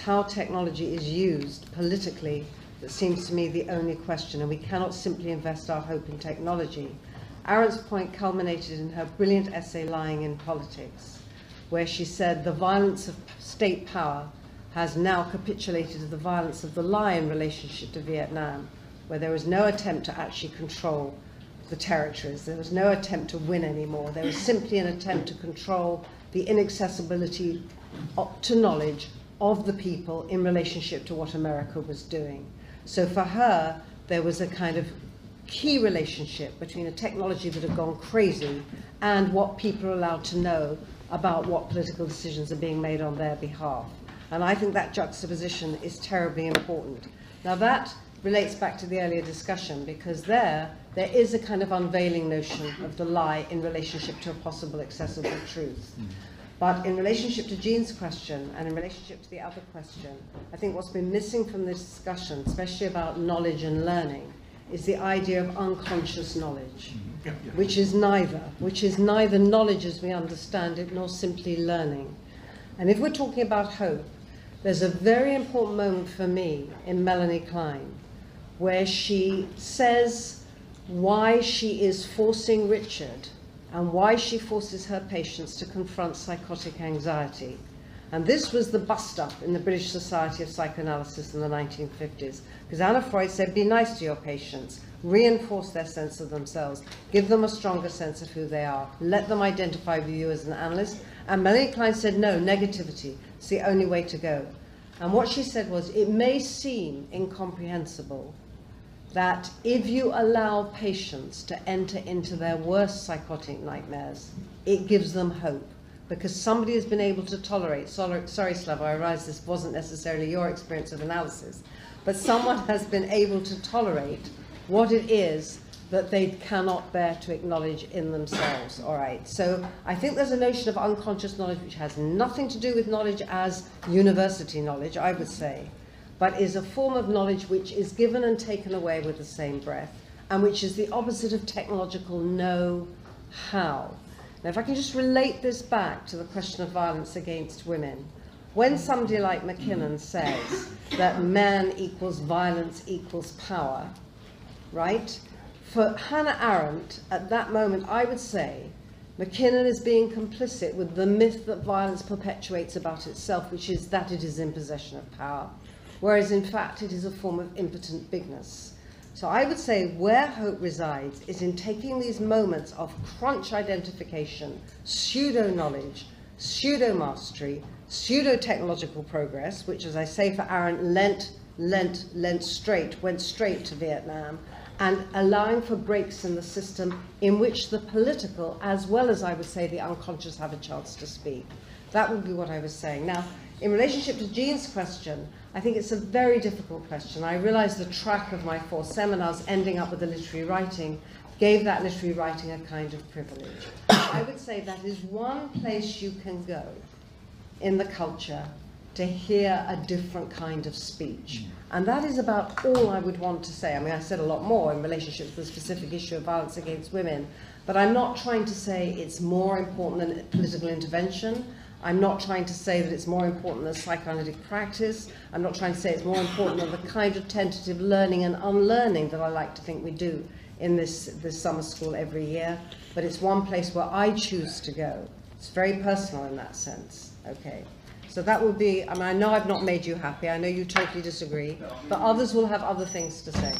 how technology is used politically that seems to me the only question, and we cannot simply invest our hope in technology. Arendt's point culminated in her brilliant essay, Lying in Politics, where she said the violence of state power has now capitulated to the violence of the lie in relationship to Vietnam, where there was no attempt to actually control the territories. There was no attempt to win anymore. There was simply an attempt to control the inaccessibility to knowledge of the people in relationship to what America was doing. So for her, there was a kind of key relationship between a technology that had gone crazy and what people are allowed to know about what political decisions are being made on their behalf. And I think that juxtaposition is terribly important. Now that relates back to the earlier discussion, because there is a kind of unveiling notion of the lie in relationship to a possible accessible truth. But in relationship to Jean's question and in relationship to the other question, I think what's been missing from this discussion, especially about knowledge and learning, is the idea of unconscious knowledge, which is neither knowledge as we understand it nor simply learning. And if we're talking about hope, there's a very important moment for me in Melanie Klein, where she says why she is forcing Richard and why she forces her patients to confront psychotic anxiety. And this was the bust-up in the British Society of Psychoanalysis in the 1950s, because Anna Freud said, be nice to your patients, reinforce their sense of themselves, give them a stronger sense of who they are, let them identify with you as an analyst. And Melanie Klein said, no, negativity, it's the only way to go. And what she said was, it may seem incomprehensible that if you allow patients to enter into their worst psychotic nightmares, it gives them hope, because somebody has been able to tolerate, sorry Slava, I realize this wasn't necessarily your experience of analysis, but someone has been able to tolerate what it is that they cannot bear to acknowledge in themselves. All right, so I think there's a notion of unconscious knowledge which has nothing to do with knowledge as university knowledge, I would say, but is a form of knowledge which is given and taken away with the same breath, and which is the opposite of technological know-how. Now, if I can just relate this back to the question of violence against women, when somebody like McKinnon says that man equals violence equals power, right? For Hannah Arendt, at that moment, I would say McKinnon is being complicit with the myth that violence perpetuates about itself, which is that it is in possession of power, whereas in fact it is a form of impotent bigness. So I would say where hope resides is in taking these moments of crunch identification, pseudo-knowledge, pseudo-mastery, pseudo-technological progress, which, as I say for Arendt, went straight to Vietnam, and allowing for breaks in the system in which the political, as well as I would say the unconscious, have a chance to speak. That would be what I was saying. Now, in relationship to Jean's question, I think it's a very difficult question. I realize the track of my 4 seminars ending up with the literary writing gave that literary writing a kind of privilege. I would say that is one place you can go in the culture to hear a different kind of speech. And that is about all I would want to say. I mean, I said a lot more in relationship to the specific issue of violence against women, but I'm not trying to say it's more important than political intervention. I'm not trying to say that it's more important than psychoanalytic practice. I'm not trying to say it's more important than the kind of tentative learning and unlearning that I like to think we do in this summer school every year. But it's one place where I choose to go. It's very personal in that sense. Okay. So that would be, I mean, I know I've not made you happy. I know you totally disagree, but others will have other things to say.